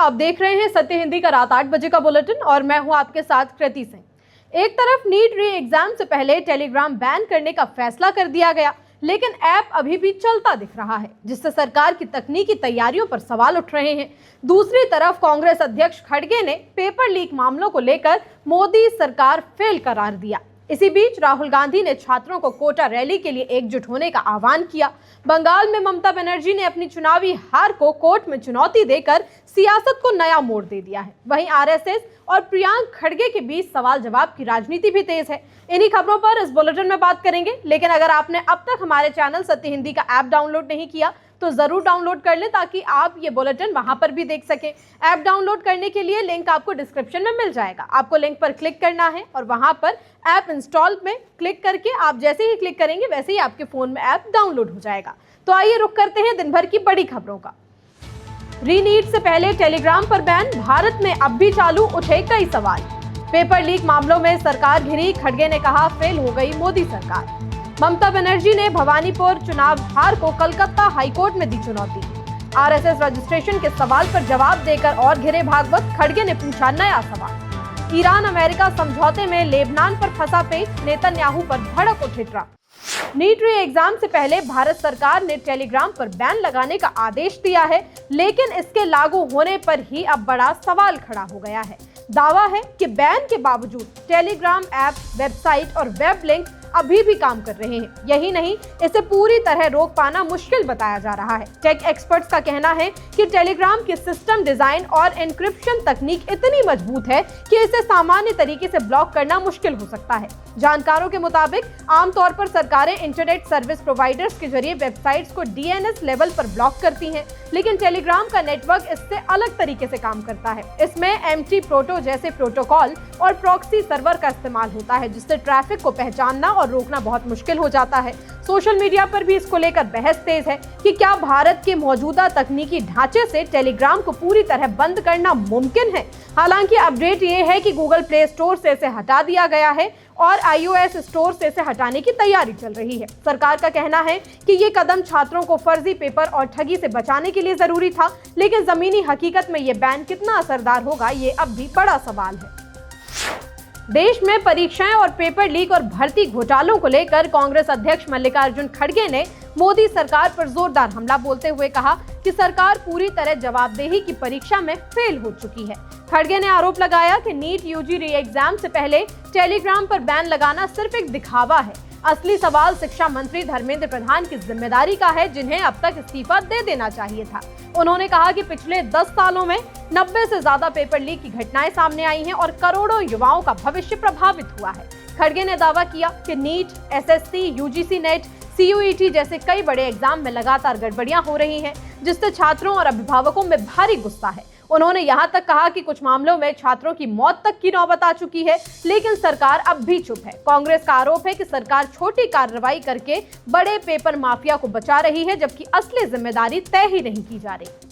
आप देख रहे हैं सत्य हिंदी का रात 8 बजे का बुलेटिन और मैं हूं आपके साथ कृति सिंह। एक तरफ नीट री एग्जाम से पहले टेलीग्राम बैन करने का फैसला कर दिया गया, लेकिन ऐप अभी भी चलता दिख रहा है, जिससे सरकार की तकनीकी तैयारियों पर सवाल उठ रहे हैं। दूसरी तरफ कांग्रेस अध्यक्ष खड़गे ने पेपर लीक मामलों को लेकर मोदी सरकार फेल करार दिया। इसी बीच राहुल गांधी ने छात्रों को कोटा रैली के लिए एकजुट होने का आह्वान किया। बंगाल में ममता बनर्जी ने अपनी चुनावी हार को कोर्ट में चुनौती देकर सियासत को नया मोड़ दे दिया है। वहीं आरएसएस और प्रियंका खड़गे के बीच सवाल जवाब की राजनीति भी तेज है। इन्हीं खबरों पर इस बुलेटिन में बात करेंगे, लेकिन अगर आपने अब तक हमारे चैनल सत्य हिंदी का ऐप डाउनलोड नहीं किया तो जरूर डाउनलोड कर लें, ताकि आप ये बुलेटिन वहां पर भी देख सकें। ऐप डाउनलोड करने के लिए लिंक आपको डिस्क्रिप्शन में मिल जाएगा। आपको लिंक पर क्लिक करना है और वहां पर ऐप इंस्टॉल में क्लिक करके आप जैसे ही क्लिक करेंगे वैसे ही आपके फोन में ऐप डाउनलोड हो जाएगा। तो आइए रुक करते हैं दिन भर की बड़ी खबरों का। रीनीट से पहले टेलीग्राम पर बैन, भारत में अब भी चालू, उठे कई सवाल। पेपर लीक मामलों में सरकार घिरी, खड़गे ने कहा फेल हो गई मोदी सरकार। ममता बनर्जी ने भवानीपुर चुनाव हार को कलकत्ता हाईकोर्ट में दी चुनौती। आरएसएस रजिस्ट्रेशन के सवाल पर जवाब देकर और घिरे भागवत, खड़गे ने पूछा नया सवाल। ईरान अमेरिका समझौते में लेबनान पर फंसा पेच, नेतन्याहू पर भड़क उठे ट्रंप। नीट री एग्जाम से पहले भारत सरकार ने टेलीग्राम पर बैन लगाने का आदेश दिया है, लेकिन इसके लागू होने पर ही अब बड़ा सवाल खड़ा हो गया है। दावा है कि बैन के बावजूद टेलीग्राम ऐप, वेबसाइट और वेब लिंक अभी भी काम कर रहे हैं। यही नहीं, इसे पूरी तरह रोक पाना मुश्किल बताया जा रहा है। टेक एक्सपर्ट्स का कहना है कि टेलीग्राम की सिस्टम डिजाइन और एन्क्रिप्शन तकनीक इतनी मजबूत है कि इसे सामान्य तरीके से ब्लॉक करना मुश्किल हो सकता है। जानकारों के मुताबिक आमतौर पर सरकारें इंटरनेट सर्विस प्रोवाइडर्स के जरिए वेबसाइट्स को डीएनएस लेवल पर ब्लॉक करती हैं, लेकिन टेलीग्राम का नेटवर्क इससे अलग तरीके से काम करता है। इसमें एमटी प्रोटो जैसे प्रोटोकॉल और प्रॉक्सी सर्वर का इस्तेमाल होता है, जिससे ट्रैफिक को पहचानना और रोकना बहुत मुश्किल हो जाता है। सोशल मीडिया पर भी इसको लेकर बहस तेज है कि क्या भारत के मौजूदा तकनीकी ढांचे से टेलीग्राम को पूरी तरह बंद करना मुमकिन है। हालांकि अपडेट ये है कि गूगल प्ले स्टोर से इसे हटा दिया गया है और iOS स्टोर से इसे हटाने की तैयारी चल रही है। सरकार का कहना है कि ये कदम छात्रों को फर्जी पेपर और ठगी से बचाने के लिए जरूरी था, लेकिन जमीनी हकीकत में ये बैन कितना असरदार होगा, ये अब भी बड़ा सवाल है। देश में परीक्षाएं और पेपर लीक और भर्ती घोटालों को लेकर कांग्रेस अध्यक्ष मल्लिकार्जुन खड़गे ने मोदी सरकार पर जोरदार हमला बोलते हुए कहा कि सरकार पूरी तरह जवाबदेही की परीक्षा में फेल हो चुकी है। खड़गे ने आरोप लगाया कि नीट यूजी री एग्जाम से पहले टेलीग्राम पर बैन लगाना सिर्फ एक दिखावा है। असली सवाल शिक्षा मंत्री धर्मेंद्र प्रधान की जिम्मेदारी का है, जिन्हें अब तक इस्तीफा दे देना चाहिए था। उन्होंने कहा कि पिछले 10 सालों में 90 से ज्यादा पेपर लीक की घटनाएं सामने आई हैं और करोड़ों युवाओं का भविष्य प्रभावित हुआ है। खड़गे ने दावा किया कि NEET, SSC, UGC NET, CUET जैसे कई बड़े एग्जाम में लगातार गड़बड़ियां हो रही हैं, जिससे छात्रों और अभिभावकों में भारी गुस्सा है। उन्होंने यहां तक कहा कि कुछ मामलों में छात्रों की मौत तक की नौबत आ चुकी है, लेकिन सरकार अब भी चुप है। कांग्रेस का आरोप है कि सरकार छोटी कार्रवाई करके बड़े पेपर माफिया को बचा रही है, जबकि असली जिम्मेदारी तय ही नहीं की जा रही।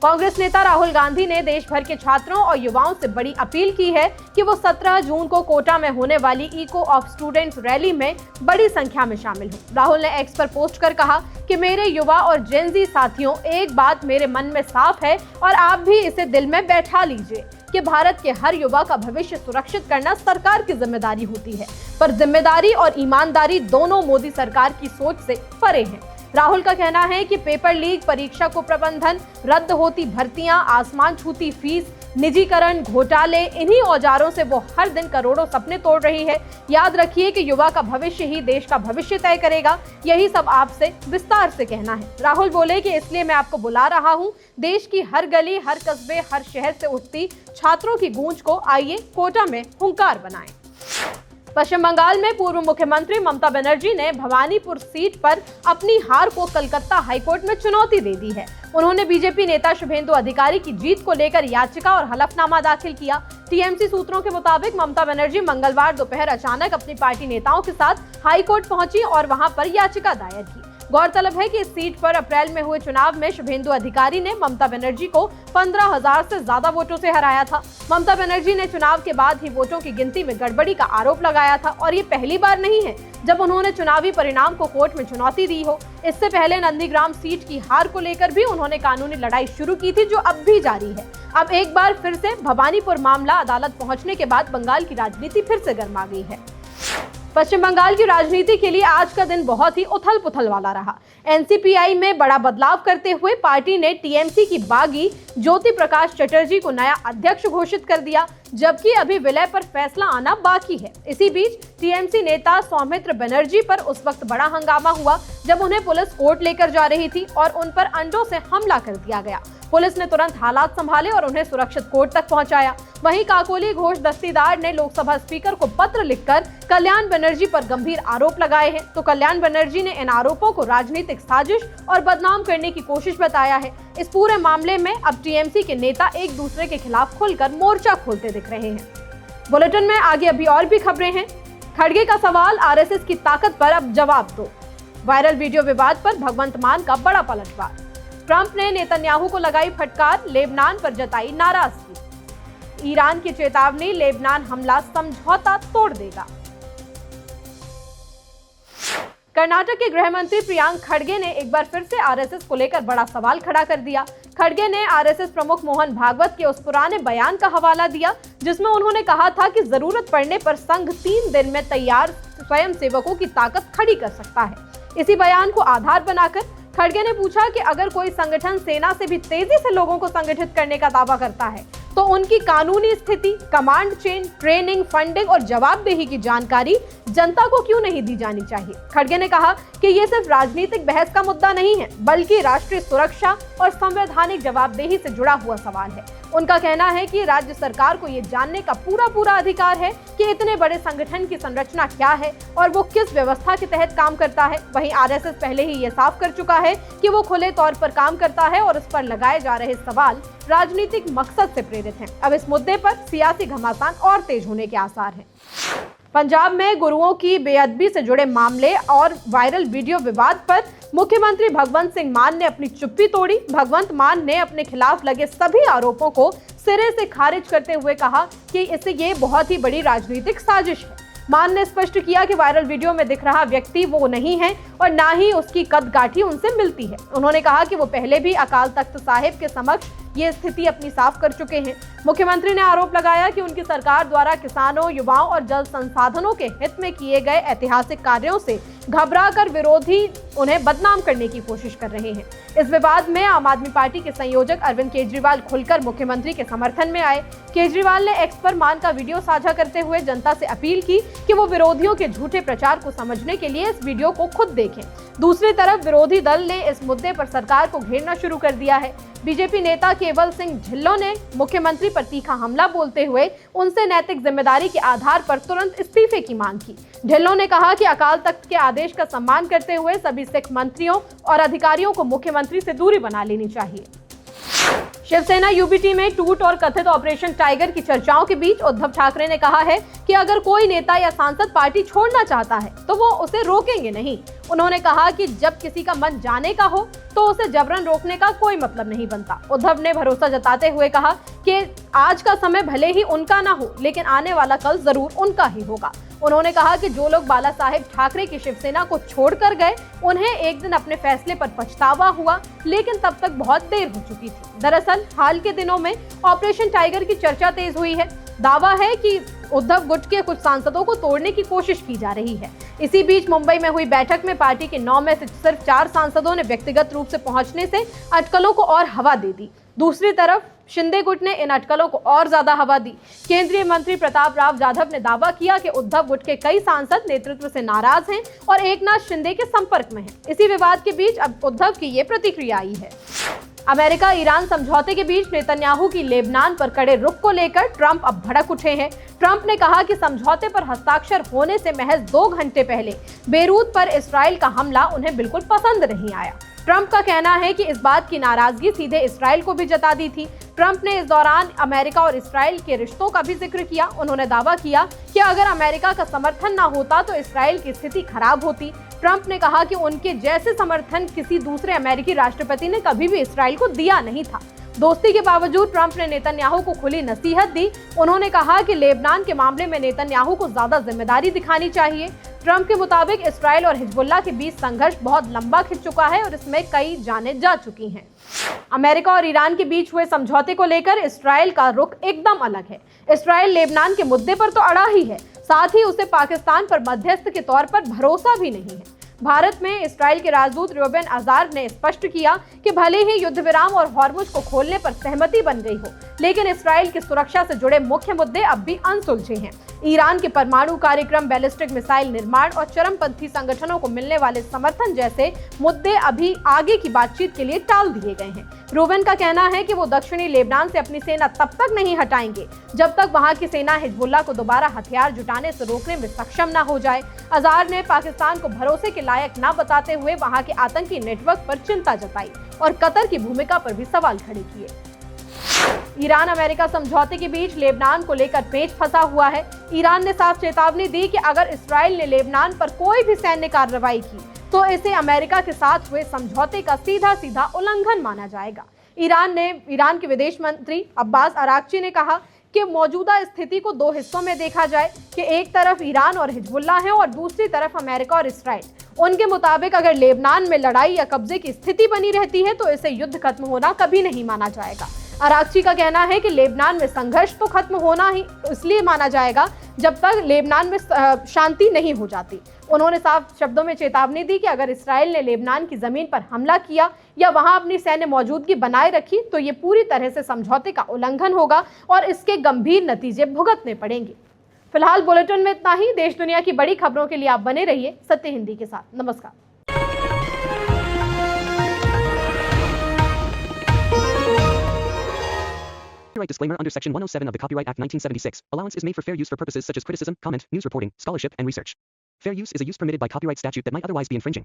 कांग्रेस नेता राहुल गांधी ने देश भर के छात्रों और युवाओं से बड़ी अपील की है कि वो 17 जून को कोटा में होने वाली इको ऑफ स्टूडेंट्स रैली में बड़ी संख्या में शामिल हों। राहुल ने एक्स पर पोस्ट कर कहा कि मेरे युवा और जेनजी साथियों, एक बात मेरे मन में साफ है और आप भी इसे दिल में बैठा लीजिए कि भारत के हर युवा का भविष्य सुरक्षित करना सरकार की जिम्मेदारी होती है, पर जिम्मेदारी और ईमानदारी दोनों मोदी सरकार की सोच से परे हैं। राहुल का कहना है कि पेपर लीक, परीक्षा को प्रबंधन, रद्द होती भर्तियां, आसमान छूती फीस, निजीकरण, घोटाले, इन्हीं औजारों से वो हर दिन करोड़ों सपने तोड़ रही है। याद रखिए कि युवा का भविष्य ही देश का भविष्य तय करेगा। यही सब आपसे विस्तार से कहना है। राहुल बोले कि इसलिए मैं आपको बुला रहा हूं, देश की हर गली, हर कस्बे, हर शहर से उठती छात्रों की गूंज को आइए कोटा में हुंकार बनाएं। पश्चिम बंगाल में पूर्व मुख्यमंत्री ममता बनर्जी ने भवानीपुर सीट पर अपनी हार को कलकत्ता हाईकोर्ट में चुनौती दे दी है। उन्होंने बीजेपी नेता शुभेंदु अधिकारी की जीत को लेकर याचिका और हलफनामा दाखिल किया। टीएमसी सूत्रों के मुताबिक ममता बनर्जी मंगलवार दोपहर अचानक अपनी पार्टी नेताओं के साथ हाईकोर्ट पहुंची और वहां पर याचिका दायर की। गौरतलब है कि इस सीट पर अप्रैल में हुए चुनाव में शुभेंदु अधिकारी ने ममता बनर्जी को 15,000 से ज्यादा वोटों से हराया था। ममता बनर्जी ने चुनाव के बाद ही वोटों की गिनती में गड़बड़ी का आरोप लगाया था और ये पहली बार नहीं है जब उन्होंने चुनावी परिणाम को कोर्ट में चुनौती दी हो। इससे पहले नंदीग्राम सीट की हार को लेकर भी उन्होंने कानूनी लड़ाई शुरू की थी, जो अब भी जारी है। अब एक बार फिर से भवानीपुर मामला अदालत पहुंचने के बाद बंगाल की राजनीति फिर से गर्मा गई है। पश्चिम बंगाल की राजनीति के लिए आज का दिन बहुत ही उथल पुथल वाला रहा। एनसीपीआई में बड़ा बदलाव करते हुए पार्टी ने टीएमसी की बागी ज्योति प्रकाश चटर्जी को नया अध्यक्ष घोषित कर दिया, जबकि अभी विलय पर फैसला आना बाकी है। इसी बीच टीएमसी नेता सौमित्र बनर्जी पर उस वक्त बड़ा हंगामा हुआ जब उन्हें पुलिस कोर्ट लेकर जा रही थी और उन पर अंडों से हमला कर दिया गया। पुलिस ने तुरंत हालात संभाले और उन्हें सुरक्षित कोर्ट तक पहुंचाया। वहीं काकोली घोष दस्तीदार ने लोकसभा स्पीकर को पत्र लिखकर कल्याण बनर्जी पर गंभीर आरोप लगाए हैं। तो कल्याण बनर्जी ने इन आरोपों को राजनीतिक साजिश और बदनाम करने की कोशिश बताया है। इस पूरे मामले में अब टीएमसी के नेता एक दूसरे के खिलाफ खुलकर मोर्चा खोलते दिख रहे हैं। बुलेटिन में आगे अभी और भी खबरें हैं। खड़गे का सवाल, आरएसएस की ताकत पर अब जवाब दो। वायरल वीडियो विवाद पर भगवंत मान का बड़ा पलटवार। ट्रंप ने नेतन्याहू को लगाई फटकार, लेबनान पर जताई नाराजगी। ईरान की चेतावनी, लेबनान हमला समझौता तोड़ देगा। कर्नाटक के गृह मंत्री प्रियांक खड़गे ने एक बार फिर से आरएसएस को लेकर बड़ा सवाल खड़ा कर दिया। खड़गे ने आरएसएस प्रमुख मोहन भागवत के उस पुराने बयान का हवाला दिया जिसमें उन्होंने कहा था कि जरूरत पड़ने पर संघ 3 दिन में तैयार स्वयंसेवकों की ताकत खड़ी कर सकता है। इसी बयान को आधार बनाकर खड़गे ने पूछा कि अगर कोई संगठन सेना से भी तेजी से लोगों को संगठित करने का दावा करता है तो उनकी कानूनी स्थिति, कमांड चेन, ट्रेनिंग, फंडिंग और जवाबदेही की जानकारी जनता को क्यों नहीं दी जानी चाहिए। खड़गे ने कहा कि ये सिर्फ राजनीतिक बहस का मुद्दा नहीं है, बल्कि राष्ट्रीय सुरक्षा और संवैधानिक जवाबदेही से जुड़ा हुआ सवाल है। उनका कहना है कि राज्य सरकार को ये जानने का पूरा अधिकार है कि इतने बड़े संगठन की संरचना क्या है और वो किस व्यवस्था के तहत काम करता है। वहीं आरएसएस पहले ही ये साफ कर चुका है कि वो खुले तौर पर काम करता है और इस पर लगाए जा रहे सवाल राजनीतिक मकसद से प्रेरित हैं। अब इस मुद्दे पर सियासी घमासान और तेज होने के आसार हैं। पंजाब में गुरुओं की बेअदबी से जुड़े मामले और वायरल वीडियो विवाद पर मुख्यमंत्री भगवंत सिंह मान ने अपनी चुप्पी तोड़ी। भगवंत मान ने अपने खिलाफ लगे सभी आरोपों को सिरे से खारिज करते हुए कहा कि इससे ये बहुत ही बड़ी राजनीतिक साजिश है। मान ने स्पष्ट किया कि वायरल वीडियो में दिख रहा व्यक्ति वो नहीं है और ना ही उसकी कदगाठी उनसे मिलती है। उन्होंने कहा कि वो पहले भी अकाल तख्त साहिब के समक्ष ये स्थिति अपनी साफ कर चुके हैं। मुख्यमंत्री ने आरोप लगाया कि उनकी सरकार द्वारा किसानों, युवाओं और जल संसाधनों के हित में किए गए ऐतिहासिक कार्यों से घबराकर विरोधी उन्हें बदनाम करने की कोशिश कर रहे हैं। इस विवाद में आम आदमी पार्टी के संयोजक अरविंद केजरीवाल खुलकर मुख्यमंत्री के समर्थन में आए। केजरीवाल ने एक्स पर मान का वीडियो साझा करते हुए जनता से अपील की कि वो विरोधियों के झूठे प्रचार को समझने के लिए इस वीडियो को खुद देखें। दूसरी तरफ विरोधी दल ने इस मुद्दे पर सरकार को घेरना शुरू कर दिया है। बीजेपी नेता केवल सिंह ढिल्लों ने मुख्यमंत्री पर तीखा हमला बोलते हुए उनसे नैतिक जिम्मेदारी के आधार पर तुरंत इस्तीफे की मांग की। ढिल्लों ने कहा कि अकाल तख्त के आदेश का सम्मान करते हुए सभी सिख मंत्रियों और अधिकारियों को मुख्यमंत्री से दूरी बना लेनी चाहिए। शिवसेना यूबीटी में टूट और कथित ऑपरेशन टाइगर की चर्चाओं के बीच उद्धव ठाकरे ने कहा है कि अगर कोई नेता या सांसद पार्टी छोड़ना चाहता है तो वो उसे रोकेंगे नहीं। उन्होंने कहा कि जब किसी का मन जाने का हो तो उसे जबरन रोकने का कोई मतलब नहीं बनता। उद्धव ने भरोसा जताते हुए कहा कि आज का समय भले ही उनका ना हो, लेकिन आने वाला कल जरूर उनका ही होगा। उन्होंने कहा कि जो लोग बाला साहेब ठाकरे की शिवसेना को छोड़कर गए, उन्हें एक दिन अपने फैसले पर पछतावा हुआ, लेकिन तब तक बहुत देर हो चुकी थी। दरअसल हाल के दिनों में ऑपरेशन टाइगर की चर्चा तेज हुई है। दावा है कि उद्धव गुट के कुछ सांसदों को तोड़ने की कोशिश की जा रही है। इसी बीच मुंबई में हुई बैठक में पार्टी के 9 में से सिर्फ 4 सांसदों ने व्यक्तिगत रूप से पहुंचने से अटकलों को और हवा दे दी। दूसरी तरफ शिंदे गुट ने इन अटकलों को और ज्यादा हवा दी। केंद्रीय मंत्री प्रताप राव जाधव ने दावा किया कि उद्धव गुट के कई सांसद नेतृत्व से नाराज हैं और एकनाथ शिंदे के संपर्क में हैं। इसी विवाद के बीच अब उद्धव की ये प्रतिक्रिया आई है। अमेरिका ईरान समझौते के बीच नेतन्याहू की लेबनान पर कड़े रुख को लेकर ट्रंप अब भड़क उठे हैं। ट्रंप ने कहा कि समझौते पर हस्ताक्षर होने से महज 2 घंटे पहले बेरूत पर इस्राएल का हमला उन्हें बिल्कुल पसंद नहीं आया। ट्रंप का कहना है कि इस बात की नाराजगी सीधे इस्राएल को भी जता दी थी। ट्रंप ने इस दौरान अमेरिका और इस्राएल के रिश्तों का भी जिक्र किया। उन्होंने दावा किया कि अगर अमेरिका का समर्थन न होता तो इस्राएल की स्थिति खराब होती। ट्रंप ने कहा कि उनके जैसे समर्थन किसी दूसरे अमेरिकी राष्ट्रपति ने कभी भी इसराइल को दिया नहीं था। दोस्ती के बावजूद ट्रंप ने नेतन्याहू को खुली नसीहत दी। उन्होंने कहा कि लेबनान के मामले में नेतन्याहू को ज्यादा जिम्मेदारी दिखानी चाहिए। ट्रंप के मुताबिक इसराइल और हिजबुल्लाह के बीच संघर्ष बहुत लंबा खिंच चुका है और इसमें कई जानें जा चुकी हैं। अमेरिका और ईरान के बीच हुए समझौते को लेकर इसराइल का रुख एकदम अलग है। इसराइल लेबनान के मुद्दे पर तो अड़ा ही है, साथ ही उसे पाकिस्तान पर मध्यस्थ के तौर पर भरोसा भी नहीं है। भारत में इसराइल के राजदूत रूबेन अज़ार ने स्पष्ट किया कि भले ही युद्ध विराम और हॉर्मुज को खोलने पर सहमति बन गई हो, लेकिन इसराइल की सुरक्षा से जुड़े मुख्य मुद्दे अब भी अनसुलझे हैं। ईरान के परमाणु कार्यक्रम, बैलिस्टिक मिसाइल निर्माण और चरमपंथी संगठनों को मिलने वाले समर्थन जैसे मुद्दे अभी आगे की बातचीत के लिए टाल दिए गए हैं। रूबेन का कहना है कि वो दक्षिणी लेबनान से अपनी सेना तब तक नहीं हटाएंगे जब तक वहां की सेना हिजबुल्लाह को दोबारा हथियार जुटाने से रोकने में सक्षम न हो जाए। अज़ार ने पाकिस्तान को भरोसे के लायक न बताते हुए वहां के आतंकी नेटवर्क पर चिंता जताई और कतर की भूमिका पर भी सवाल खड़े किए। ईरान अमेरिका समझौते के बीच लेबनान को लेकर पेच फंसा हुआ है। ईरान ने साफ चेतावनी दी कि अगर इसराइल ने लेबनान पर कोई भी सैन्य कार्रवाई की तो इसे अमेरिका के साथ हुए समझौते का सीधा सीधा उल्लंघन माना जाएगा। ईरान के विदेश मंत्री अब्बास अराक्ची ने कहा कि मौजूदा स्थिति को दो हिस्सों में देखा जाए कि एक तरफ ईरान और हिजबुल्लाह है और दूसरी तरफ अमेरिका और इसराइल। उनके मुताबिक अगर लेबनान में लड़ाई या कब्जे की स्थिति बनी रहती है तो इसे युद्ध खत्म होना कभी नहीं माना जाएगा। अराक्ची का कहना है कि लेबनान में संघर्ष तो खत्म होना ही इसलिए माना जाएगा जब तक लेबनान में शांति नहीं हो जाती। उन्होंने साफ शब्दों में चेतावनी दी कि अगर इसराइल ने लेबनान की जमीन पर हमला किया या वहां अपनी सैन्य मौजूदगी बनाए रखी तो ये पूरी तरह से समझौते का उल्लंघन होगा और इसके गंभीर नतीजे भुगतने पड़ेंगे। फिलहाल बुलेटिन में इतना ही। देश दुनिया की बड़ी खबरों के लिए आप बने रहिए सत्य हिंदी के साथ। नमस्कार। Copyright disclaimer under Section 107 of the Copyright Act 1976. Allowance is made for fair use for purposes such as criticism, comment, news reporting, scholarship, and research. Fair use is a use permitted by copyright statute that might otherwise be infringing.